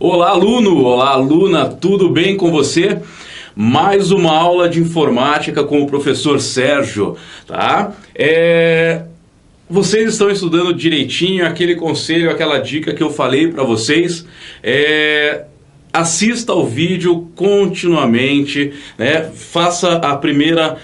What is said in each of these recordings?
Olá, aluno! Olá, aluna! Tudo bem com você? Mais uma aula de informática com o professor Sérgio, tá? Vocês estão estudando direitinho aquele conselho, aquela dica que eu falei para vocês? Assista ao vídeo continuamente, né? Faça a primeira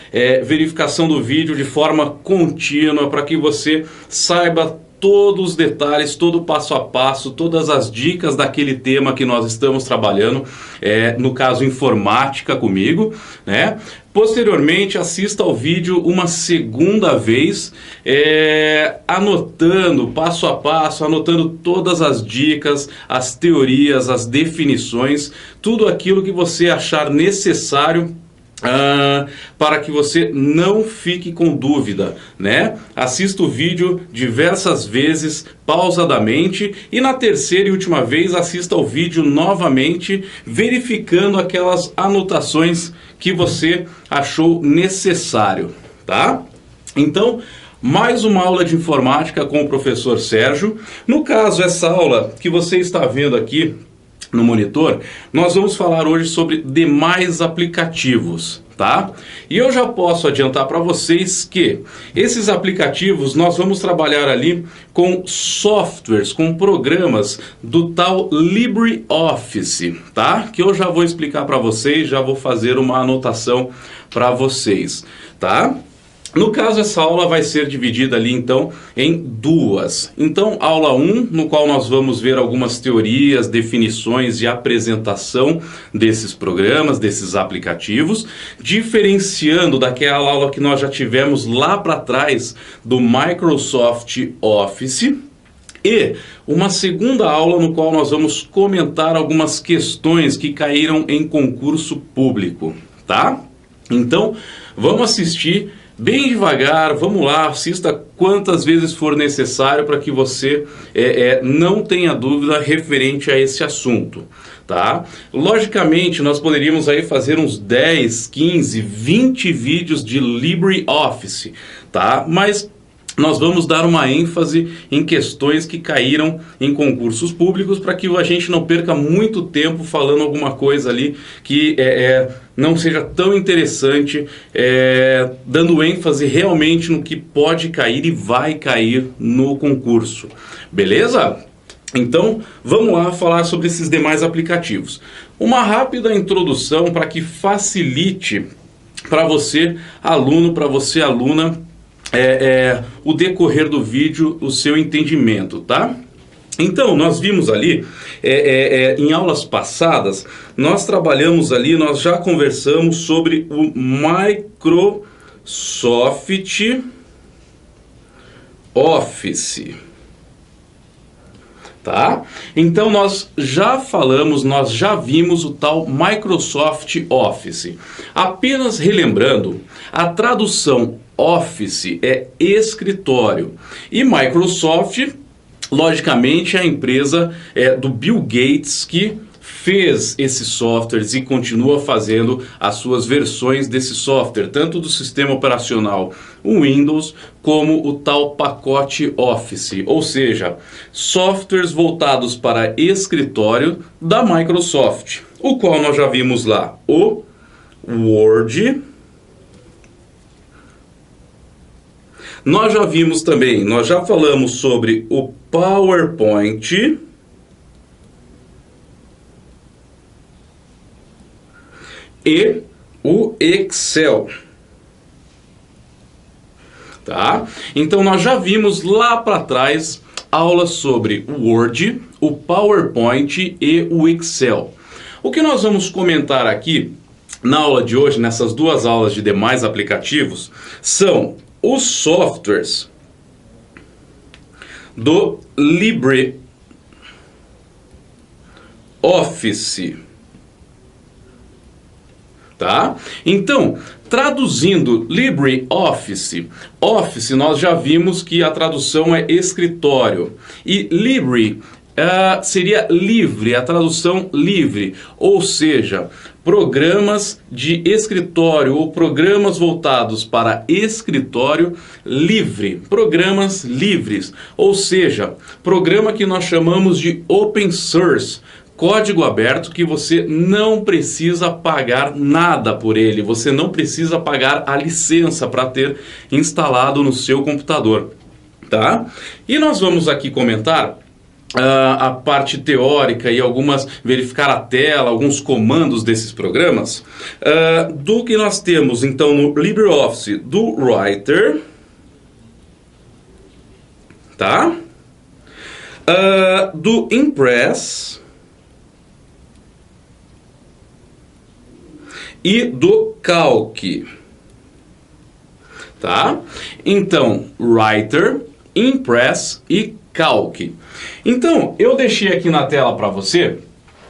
verificação do vídeo de forma contínua para que você saiba todos os detalhes, todo o passo a passo, todas as dicas daquele tema que nós estamos trabalhando, no caso informática comigo, né? Posteriormente, assista ao vídeo uma segunda vez, anotando passo a passo, anotando todas as dicas, as teorias, as definições, tudo aquilo que você achar necessário para que você não fique com dúvida, né? Assista o vídeo diversas vezes, pausadamente, e na terceira e última vez assista ao vídeo novamente, verificando aquelas anotações que você achou necessário, tá? Então, mais uma aula de informática com o professor Sérgio. No caso, essa aula que você está vendo aqui no monitor, nós vamos falar hoje sobre demais aplicativos, tá? E eu já posso adiantar para vocês que esses aplicativos nós vamos trabalhar ali com softwares, com programas do tal LibreOffice, tá? Que eu já vou explicar para vocês, já vou fazer uma anotação para vocês, tá? No caso, essa aula vai ser dividida ali, então, em duas. Então, aula 1, no qual nós vamos ver algumas teorias, definições e apresentação desses programas, desses aplicativos, diferenciando daquela aula que nós já tivemos lá para trás do Microsoft Office. E uma segunda aula no qual nós vamos comentar algumas questões que caíram em concurso público, tá? Então, vamos assistir bem devagar, vamos lá, assista quantas vezes for necessário para que você não tenha dúvida referente a esse assunto, tá? Logicamente, nós poderíamos aí fazer uns 10, 15, 20 vídeos de LibreOffice, tá? Mas nós vamos dar uma ênfase em questões que caíram em concursos públicos para que a gente não perca muito tempo falando alguma coisa ali que não seja tão interessante, dando ênfase realmente no que pode cair e vai cair no concurso. Beleza? Então, vamos lá falar sobre esses demais aplicativos. Uma rápida introdução para que facilite para você, aluno, para você, aluna, o decorrer do vídeo, o seu entendimento, tá? Então, nós vimos ali, em aulas passadas, nós trabalhamos ali, nós já conversamos sobre o Microsoft Office, tá? Então, nós já falamos, nós já vimos o tal Microsoft Office. Apenas relembrando, a tradução Office é escritório e Microsoft, logicamente, é a empresa do Bill Gates que fez esses softwares e continua fazendo as suas versões desse software, tanto do sistema operacional Windows como o tal pacote Office, ou seja, softwares voltados para escritório da Microsoft, o qual nós já vimos lá o Word. Nós já vimos também, nós já falamos sobre o PowerPoint e o Excel, tá? Então nós já vimos lá para trás aulas sobre o Word, o PowerPoint e o Excel. O que nós vamos comentar aqui na aula de hoje, nessas duas aulas de demais aplicativos, são os softwares do LibreOffice, tá? Então, traduzindo LibreOffice, Office nós já vimos que a tradução é escritório e Libre seria livre, a tradução livre, ou seja, programas de escritório ou programas voltados para escritório livre, programas livres, ou seja, programa que nós chamamos de open source, código aberto que você não precisa pagar nada por ele, você não precisa pagar a licença para ter instalado no seu computador, tá? E nós vamos aqui comentar a parte teórica e verificar a tela, alguns comandos desses programas, do que nós temos então no LibreOffice do Writer, tá? Do Impress e do Calc, tá? Então, Writer, Impress e Calc. Então, eu deixei aqui na tela para você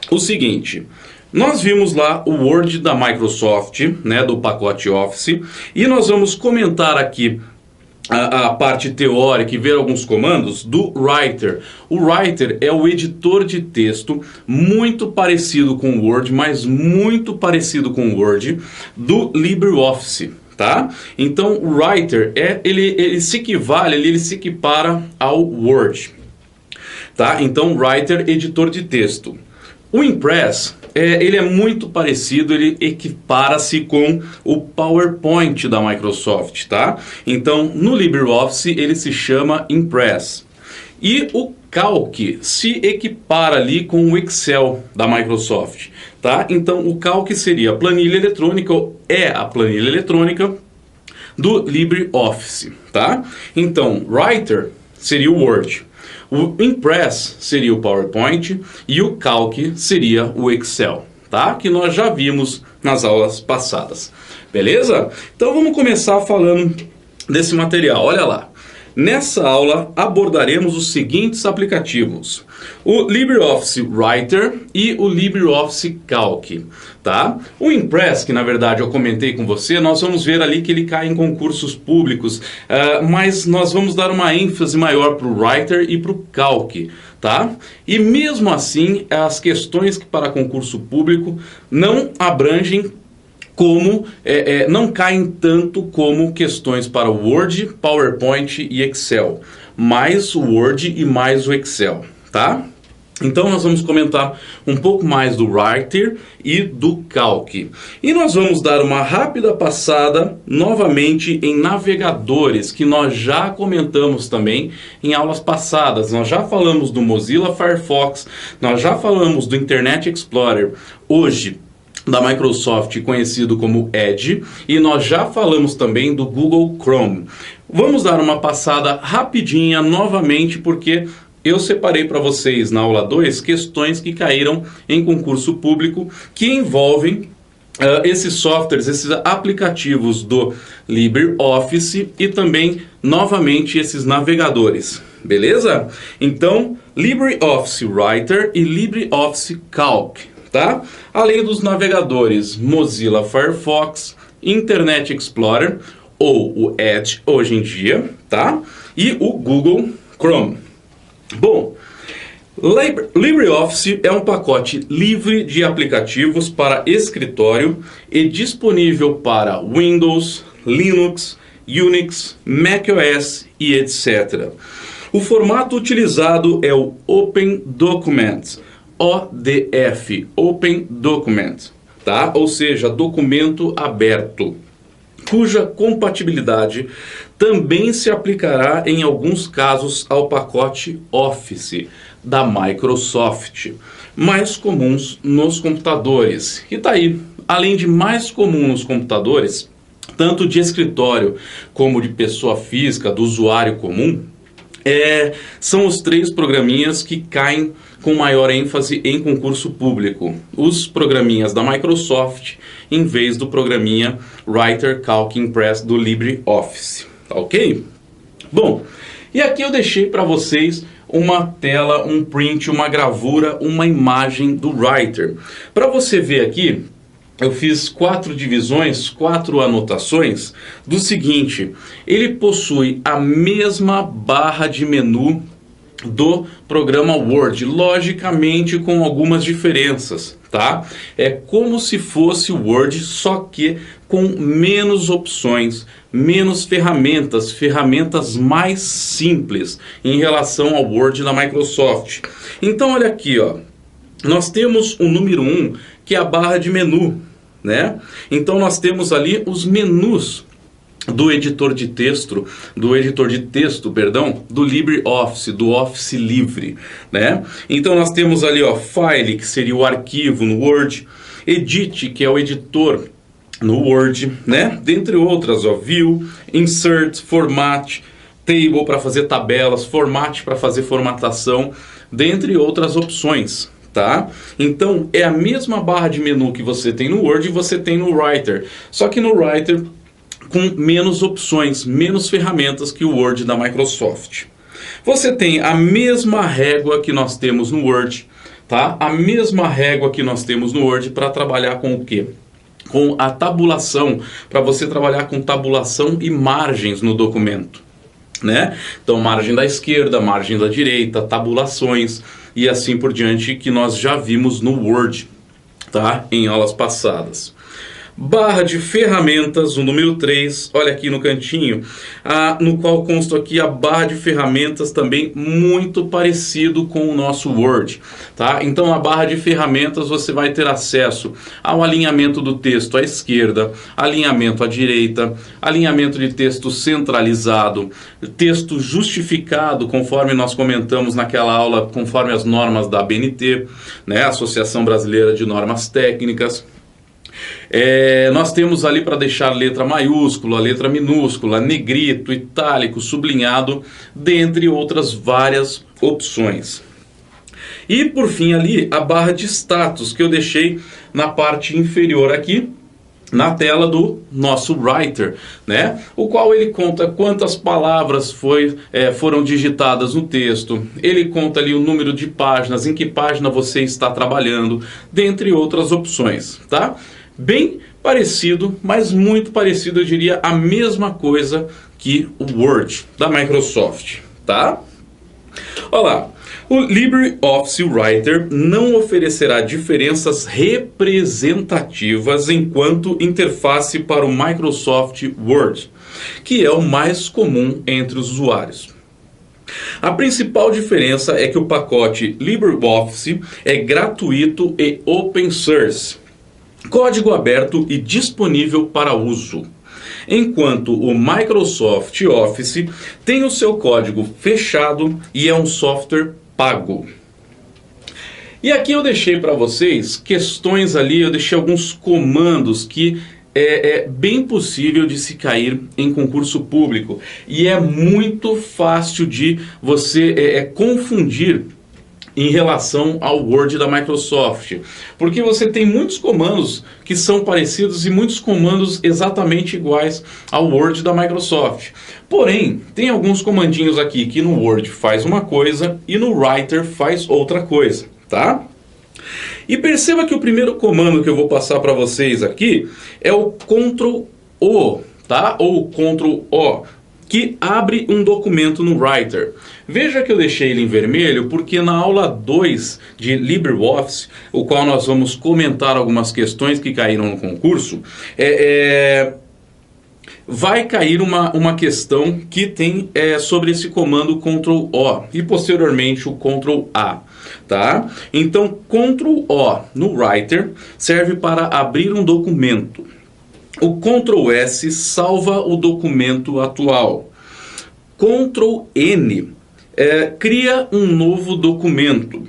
o seguinte: nós vimos lá o Word da Microsoft, né, do pacote Office, e nós vamos comentar aqui a parte teórica e ver alguns comandos do Writer. O Writer é o editor de texto muito parecido com o Word, mas muito parecido com o Word do LibreOffice, tá? Então o Writer ele se equivale, ele se equipara ao Word, tá? Então Writer, editor de texto. O Impress, ele é muito parecido, ele equipara-se com o PowerPoint da Microsoft, tá? Então, no LibreOffice, ele se chama Impress. E o Calc se equipara ali com o Excel da Microsoft, tá? Então, o Calc seria a planilha eletrônica, ou é a planilha eletrônica do LibreOffice, tá? Então, Writer seria o Word. O Impress seria o PowerPoint e o Calc seria o Excel, tá? Que nós já vimos nas aulas passadas, beleza? Então vamos começar falando desse material, olha lá. Nessa aula abordaremos os seguintes aplicativos: o LibreOffice Writer e o LibreOffice Calc, tá? O Impress, que na verdade eu comentei com você, nós vamos ver ali que ele cai em concursos públicos, mas nós vamos dar uma ênfase maior para o Writer e para o Calc, tá? E mesmo assim, as questões que para concurso público não abrangem não caem tanto como questões para o Word, PowerPoint e Excel, mais o Word e mais o Excel, tá? Então nós vamos comentar um pouco mais do Writer e do Calc. E nós vamos dar uma rápida passada novamente em navegadores, que nós já comentamos também em aulas passadas. Nós já falamos do Mozilla Firefox, nós já falamos do Internet Explorer, hoje da Microsoft, conhecido como Edge, e nós já falamos também do Google Chrome. Vamos dar uma passada rapidinha novamente, porque eu separei para vocês na aula 2 questões que caíram em concurso público que envolvem esses softwares, esses aplicativos do LibreOffice e também, novamente, esses navegadores, beleza? Então, LibreOffice Writer e LibreOffice Calc, tá? Além dos navegadores Mozilla Firefox, Internet Explorer ou o Edge hoje em dia, tá? E o Google Chrome. Bom, LibreOffice é um pacote livre de aplicativos para escritório e disponível para Windows, Linux, Unix, macOS e etc. O formato utilizado é o Open Document, ODF, Open Document, tá? Ou seja, documento aberto, cuja compatibilidade também se aplicará em alguns casos ao pacote Office da Microsoft, mais comuns nos computadores. E tá aí, além de mais comum nos computadores, tanto de escritório como de pessoa física, do usuário comum, são os 3 programinhas que caem com maior ênfase em concurso público. Os programinhas da Microsoft, em vez do programinha Writer, Calc, Impress do LibreOffice. Tá ok? Bom, e aqui eu deixei para vocês uma tela, um print, uma gravura, uma imagem do Writer. Para você ver aqui, eu fiz 4 divisões, 4 anotações do seguinte: ele possui a mesma barra de menu do programa Word, logicamente com algumas diferenças, tá? É como se fosse o Word, só que com menos opções, menos ferramentas, ferramentas mais simples em relação ao Word da Microsoft. Então olha aqui, ó. nós temos o número 1, que é a barra de menu, né? Então nós temos ali os menus do editor de texto, do LibreOffice, do Office Livre, né? Então nós temos ali, ó, File, que seria o arquivo no Word, Edit, que é o editor no Word, né? Dentre outras, ó, View, Insert, Format, Table para fazer tabelas, Format para fazer formatação, dentre outras opções, tá? Então é a mesma barra de menu que você tem no Word e você tem no Writer, só que no Writer com menos opções, menos ferramentas que o Word da Microsoft. Você tem a mesma régua que nós temos no Word, tá? A mesma régua que nós temos no Word para trabalhar com o quê? Com a tabulação, para você trabalhar com tabulação e margens no documento, né? Então, margem da esquerda, margem da direita, tabulações e assim por diante, que nós já vimos no Word, tá? Em aulas passadas. Barra de ferramentas, o número 3, olha aqui no cantinho, no qual consta aqui a barra de ferramentas, também muito parecido com o nosso Word, tá? Então a barra de ferramentas você vai ter acesso ao alinhamento do texto à esquerda, alinhamento à direita, alinhamento de texto centralizado, texto justificado, conforme nós comentamos naquela aula, conforme as normas da ABNT, né? Associação Brasileira de Normas Técnicas. Nós temos ali para deixar letra maiúscula, letra minúscula, negrito, itálico, sublinhado, dentre outras várias opções. E por fim ali a barra de status, que eu deixei na parte inferior aqui, na tela do nosso Writer, né? O qual ele conta quantas palavras foram digitadas no texto, ele conta ali o número de páginas, em que página você está trabalhando, dentre outras opções, tá? Bem parecido, mas muito parecido, eu diria a mesma coisa que o Word da Microsoft, tá? Olha lá, o LibreOffice Writer não oferecerá diferenças representativas enquanto interface para o Microsoft Word, que é o mais comum entre os usuários. A principal diferença é que o pacote LibreOffice é gratuito e open source, código aberto e disponível para uso, enquanto o Microsoft Office tem o seu código fechado e é um software pago. E aqui eu deixei para vocês questões ali, eu deixei alguns comandos que é bem possível de se cair em concurso público e é muito fácil de você confundir em relação ao Word da Microsoft, porque você tem muitos comandos que são parecidos e muitos comandos exatamente iguais ao Word da Microsoft. Porém, tem alguns comandinhos aqui que no Word faz uma coisa e no Writer faz outra coisa, tá? E perceba que o primeiro comando que eu vou passar para vocês aqui é o Ctrl+O, tá? Ou Ctrl+O, que abre um documento no Writer. Veja que eu deixei ele em vermelho porque na aula 2 de LibreOffice, o qual nós vamos comentar algumas questões que caíram no concurso, vai cair uma questão que tem sobre esse comando Ctrl+O e posteriormente o Ctrl+A. Tá? Então, Ctrl+O no Writer serve para abrir um documento. O Ctrl+S salva o documento atual. Ctrl+N cria um novo documento.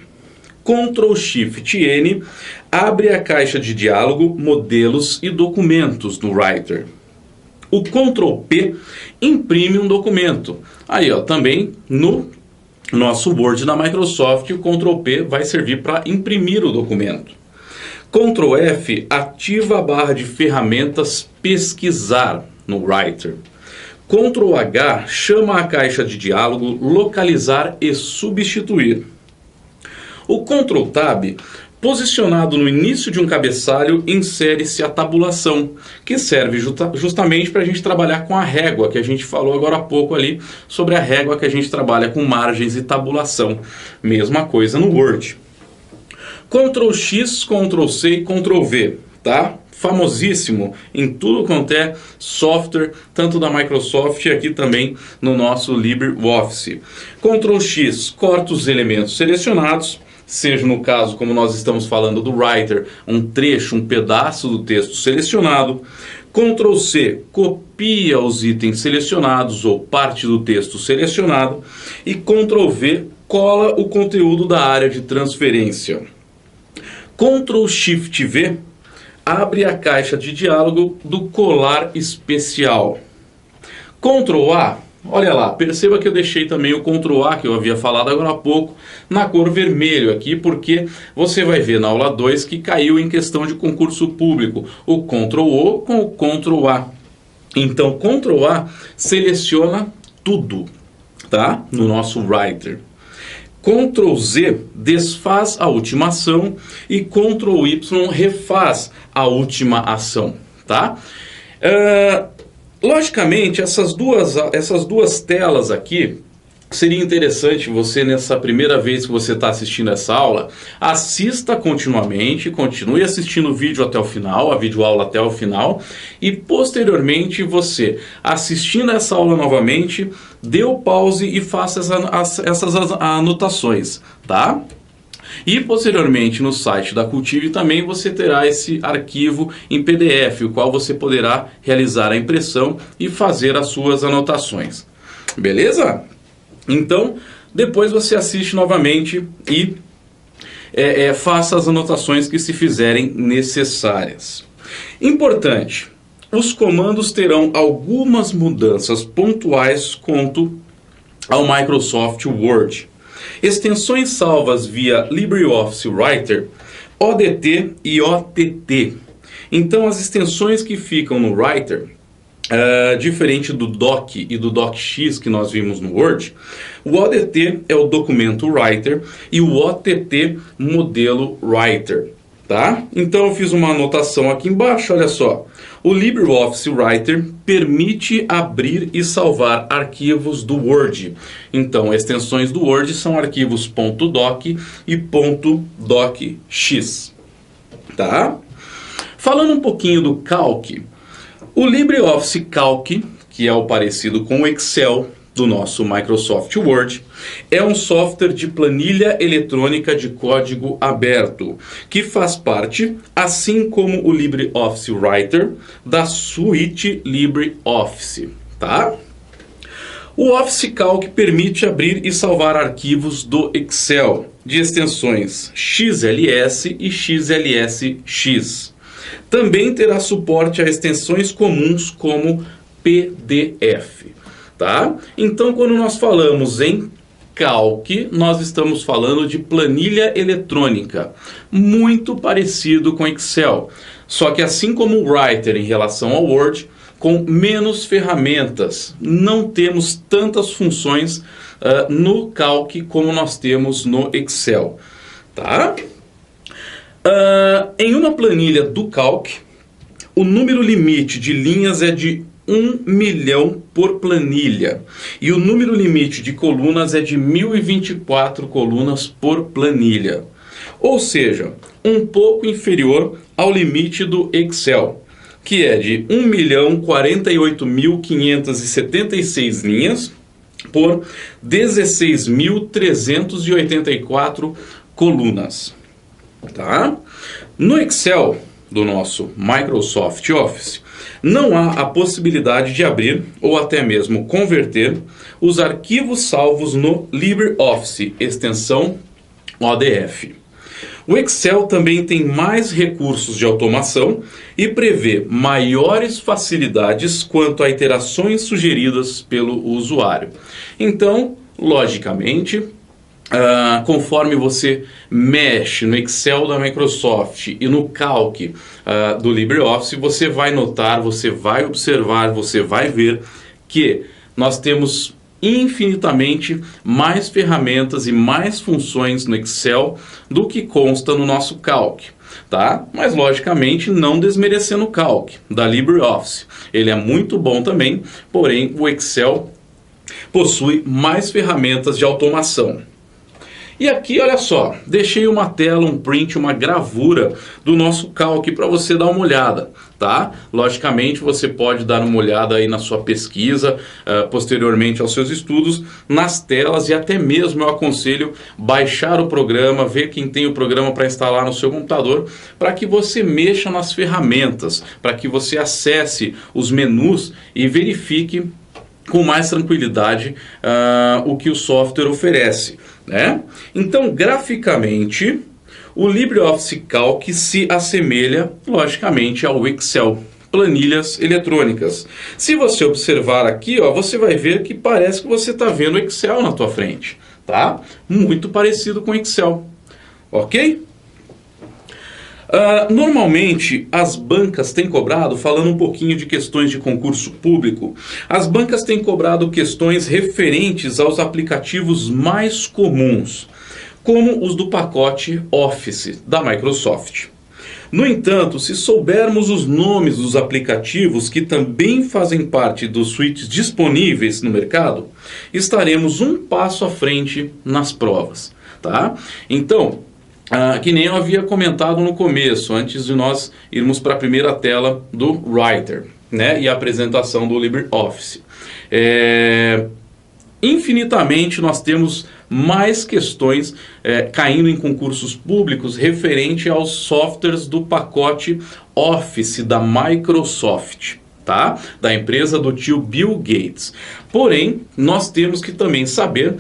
Ctrl+Shift+N abre a caixa de diálogo, modelos e documentos no Writer. O Ctrl+P imprime um documento. Aí, ó, também no nosso Word da Microsoft, o Ctrl+P vai servir para imprimir o documento. Ctrl+F ativa a barra de ferramentas pesquisar no Writer. Ctrl+H chama a caixa de diálogo localizar e substituir. O Ctrl+Tab, posicionado no início de um cabeçalho, insere-se a tabulação, que serve justamente para a gente trabalhar com a régua, que a gente falou agora há pouco ali, sobre a régua que a gente trabalha com margens e tabulação. Mesma coisa no Word. Ctrl+X, Ctrl+C e Ctrl+V, tá? Famosíssimo em tudo quanto é software, tanto da Microsoft e aqui também no nosso LibreOffice. Ctrl+X corta os elementos selecionados, seja no caso, como nós estamos falando do Writer, um trecho, um pedaço do texto selecionado. Ctrl C, copia os itens selecionados ou parte do texto selecionado. E Ctrl V, cola o conteúdo da área de transferência. Ctrl Shift V, abre a caixa de diálogo do colar especial. Ctrl A, olha lá, perceba que eu deixei também o Ctrl A, que eu havia falado agora há pouco, na cor vermelho aqui, porque você vai ver na aula 2 que caiu em questão de concurso público o Ctrl O com o Ctrl A. Então, Ctrl A seleciona tudo, tá? No nosso Writer. Ctrl Z desfaz a última ação e Ctrl Y refaz a última ação, tá? Logicamente, essas duas telas aqui, seria interessante você, nessa primeira vez que você está assistindo essa aula, assista continuamente, continue assistindo o vídeo até o final, a videoaula até o final, e posteriormente você, assistindo essa aula novamente, dê o pause e faça essas anotações, tá? E posteriormente no site da Cultive também você terá esse arquivo em PDF, o qual você poderá realizar a impressão e fazer as suas anotações. Beleza? Então, depois você assiste novamente e faça as anotações que se fizerem necessárias. Importante, os comandos terão algumas mudanças pontuais quanto ao Microsoft Word. Extensões salvas via LibreOffice Writer, ODT e OTT. Então, as extensões que ficam no Writer, diferente do Doc e do DocX que nós vimos no Word, o ODT é o documento Writer e o OTT modelo Writer, tá? Então eu fiz uma anotação aqui embaixo, olha só. O LibreOffice Writer permite abrir e salvar arquivos do Word. Então, extensões do Word são arquivos .doc e .docx, tá? Falando um pouquinho do Calc, o LibreOffice Calc, que é o parecido com o Excel do nosso Microsoft Word, é um software de planilha eletrônica de código aberto, que faz parte, assim como o LibreOffice Writer, da suíte LibreOffice, tá? O Office Calc permite abrir e salvar arquivos do Excel, de extensões XLS e XLSX. Também terá suporte a extensões comuns como PDF, tá? Então, quando nós falamos em Calc, nós estamos falando de planilha eletrônica, muito parecido com Excel. Só que assim como o Writer em relação ao Word, com menos ferramentas, não temos tantas funções no Calc como nós temos no Excel, tá? Em uma planilha do Calc, o número limite de linhas é de 1 milhão por planilha. E o número limite de colunas é de 1024 colunas por planilha. Ou seja, um pouco inferior ao limite do Excel, que é de 1.048.576 linhas por 16.384 colunas. Tá? No Excel do nosso Microsoft Office, não há a possibilidade de abrir ou até mesmo converter os arquivos salvos no LibreOffice, extensão ODF. O Excel também tem mais recursos de automação e prevê maiores facilidades quanto a iterações sugeridas pelo usuário. Então, logicamente, conforme você mexe no Excel da Microsoft e no Calc do LibreOffice, você vai notar, você vai observar, você vai ver que nós temos infinitamente mais ferramentas e mais funções no Excel do que consta no nosso Calc, tá? Mas logicamente não desmerecendo o Calc da LibreOffice. Ele é muito bom também, porém o Excel possui mais ferramentas de automação. E aqui, olha só, deixei uma tela, um print, uma gravura do nosso calc para você dar uma olhada, tá? Logicamente, você pode dar uma olhada aí na sua pesquisa, posteriormente aos seus estudos, nas telas, e até mesmo eu aconselho baixar o programa, ver quem tem o programa para instalar no seu computador, para que você mexa nas ferramentas, para que você acesse os menus e verifique com mais tranquilidade o que o software oferece, né? Então, graficamente, o LibreOffice Calc se assemelha, logicamente, ao Excel, planilhas eletrônicas. Se você observar aqui, ó, você vai ver que parece que você está vendo o Excel na tua frente, tá? Muito parecido com o Excel, ok? Normalmente as bancas têm cobrado, falando um pouquinho de questões de concurso público, as bancas têm cobrado questões referentes aos aplicativos mais comuns, como os do pacote Office da Microsoft. No entanto, se soubermos os nomes dos aplicativos que também fazem parte dos suítes disponíveis no mercado, estaremos um passo à frente nas provas, tá? Então, que nem eu havia comentado no começo, antes de nós irmos para a primeira tela do Writer, né, e a apresentação do LibreOffice. Infinitamente nós temos mais questões caindo em concursos públicos referente aos softwares do pacote Office da Microsoft, tá? Da empresa do tio Bill Gates. Porém, nós temos que também saber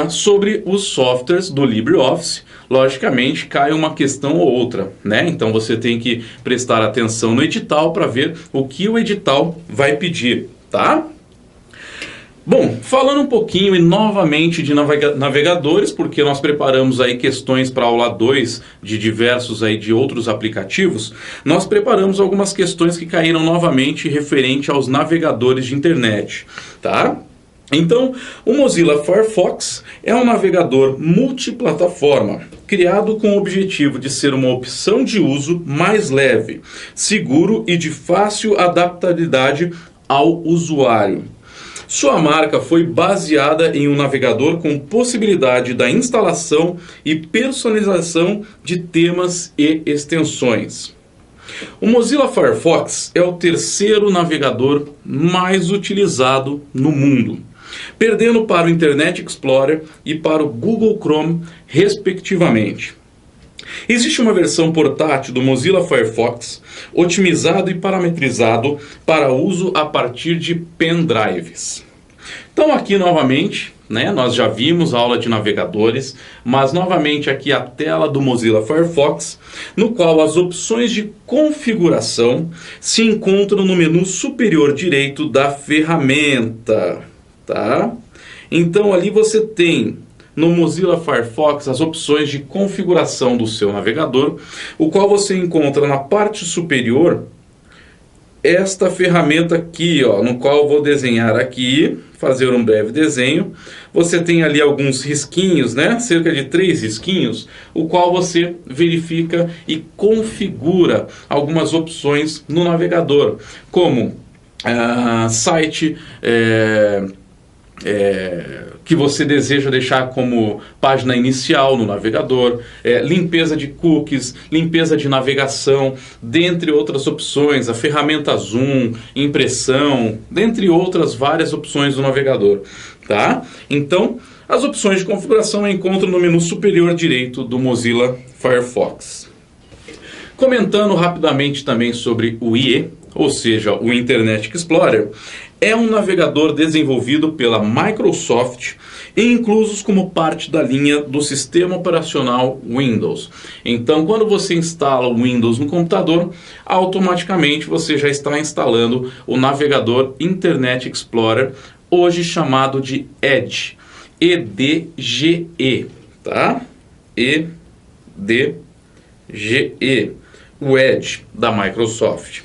sobre os softwares do LibreOffice. Logicamente, cai uma questão ou outra, né? Então você tem que prestar atenção no edital para ver o que o edital vai pedir, tá? Bom, falando um pouquinho e novamente de navegadores, porque nós preparamos aí questões para aula 2 de diversos aí de outros aplicativos, nós preparamos algumas questões que caíram novamente referente aos navegadores de internet, tá? Então, o Mozilla Firefox é um navegador multiplataforma, criado com o objetivo de ser uma opção de uso mais leve, seguro e de fácil adaptabilidade ao usuário. Sua marca foi baseada em um navegador com possibilidade da instalação e personalização de temas e extensões. O Mozilla Firefox é o terceiro navegador mais utilizado no mundo, perdendo para o Internet Explorer e para o Google Chrome, respectivamente. Existe uma versão portátil do Mozilla Firefox, otimizado e parametrizado para uso a partir de pendrives. Então aqui novamente, né, nós já vimos a aula de navegadores, mas novamente aqui a tela do Mozilla Firefox, no qual as opções de configuração se encontram no menu superior direito da ferramenta, tá? Então ali você tem no Mozilla Firefox as opções de configuração do seu navegador, o qual você encontra na parte superior esta ferramenta aqui, ó, no qual eu vou desenhar aqui, fazer um breve desenho. Você tem ali alguns risquinhos, né? Cerca de 3 risquinhos, o qual você verifica e configura algumas opções no navegador, como site que você deseja deixar como página inicial no navegador, limpeza de cookies, limpeza de navegação, dentre outras opções, a ferramenta zoom, impressão, dentre outras várias opções do navegador, tá? Então, as opções de configuração eu encontro no menu superior direito do Mozilla Firefox. Comentando rapidamente também sobre o IE, ou seja, o Internet Explorer, é um navegador desenvolvido pela Microsoft e inclusos como parte da linha do sistema operacional Windows. Então, quando você instala o Windows no computador, automaticamente você já está instalando o navegador Internet Explorer, hoje chamado de Edge, EDGE, tá? EDGE, o Edge da Microsoft.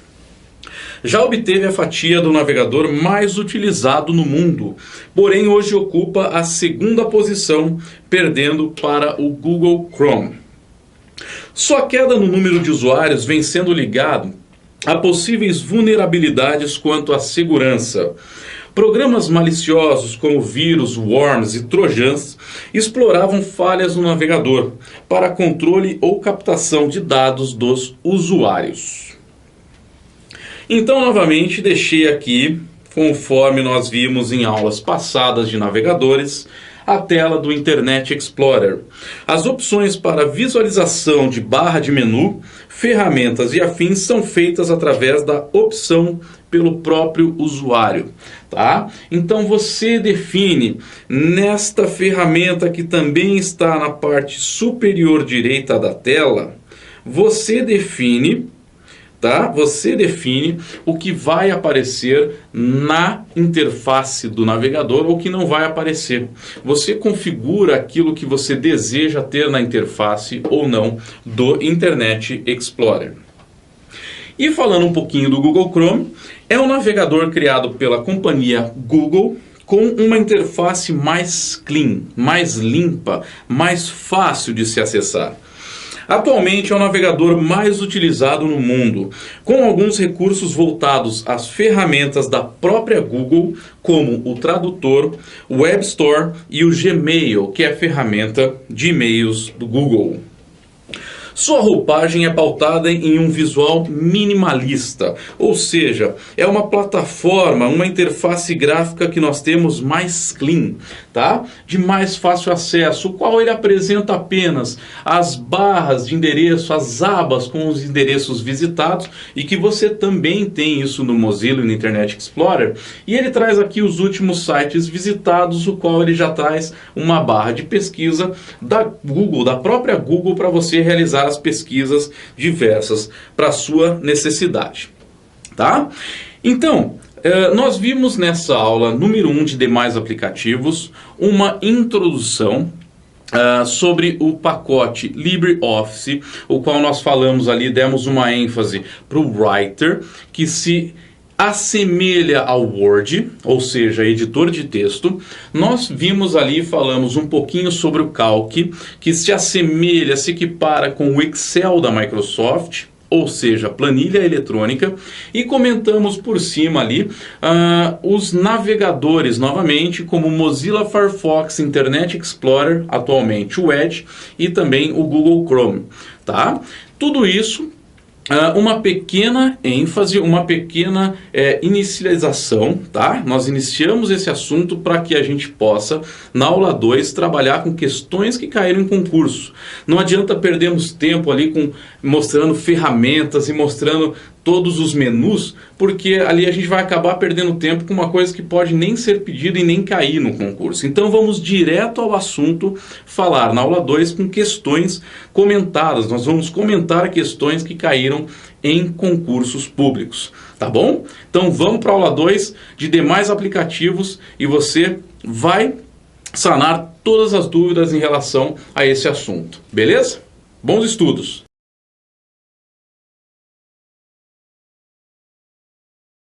Já obteve a fatia do navegador mais utilizado no mundo, porém hoje ocupa a segunda posição, perdendo para o Google Chrome. Sua queda no número de usuários vem sendo ligado a possíveis vulnerabilidades quanto à segurança. Programas maliciosos como vírus, worms e trojans exploravam falhas no navegador para controle ou captação de dados dos usuários. Então, novamente, deixei aqui, conforme nós vimos em aulas passadas de navegadores, a tela do Internet Explorer. As opções para visualização de barra de menu, ferramentas e afins são feitas através da opção pelo próprio usuário, tá? Então você define nesta ferramenta que também está na parte superior direita da tela, você define, tá? Você define o que vai aparecer na interface do navegador ou o que não vai aparecer. Você configura aquilo que você deseja ter na interface ou não do Internet Explorer. E falando um pouquinho do Google Chrome, é um navegador criado pela companhia Google com uma interface mais clean, mais limpa, mais fácil de se acessar. Atualmente é o navegador mais utilizado no mundo, com alguns recursos voltados às ferramentas da própria Google, como o tradutor, o Web Store e o Gmail, que é a ferramenta de e-mails do Google. Sua roupagem é pautada em um visual minimalista, ou seja, é uma plataforma, uma interface gráfica que nós temos mais clean, tá? De mais fácil acesso, o qual ele apresenta apenas as barras de endereço, as abas com os endereços visitados, e que você também tem isso no Mozilla e no Internet Explorer, e ele traz aqui os últimos sites visitados, o qual ele já traz uma barra de pesquisa da Google, da própria Google, para você realizar as pesquisas diversas para a sua necessidade, tá? Então, nós vimos nessa aula número 1 de demais aplicativos uma introdução sobre o pacote LibreOffice, o qual nós falamos ali, demos uma ênfase para o Writer, que se assemelha ao Word, ou seja, editor de texto. Nós vimos ali, falamos um pouquinho sobre o Calc, que se assemelha, se equipara com o Excel da Microsoft, ou seja, planilha eletrônica, e comentamos por cima ali os navegadores, novamente, como Mozilla Firefox, Internet Explorer, atualmente o Edge, e também o Google Chrome, tá? Tudo isso uma pequena ênfase, uma pequena inicialização, tá? Nós iniciamos esse assunto para que a gente possa, na aula 2, trabalhar com questões que caíram em concurso. Não adianta perdermos tempo ali mostrando ferramentas e mostrando todos os menus, porque ali a gente vai acabar perdendo tempo com uma coisa que pode nem ser pedida e nem cair no concurso. Então vamos direto ao assunto, falar na aula 2 com questões comentadas. Nós vamos comentar questões que caíram em concursos públicos, tá bom? Então vamos para a aula 2 de demais aplicativos e você vai sanar todas as dúvidas em relação a esse assunto, beleza? Bons estudos!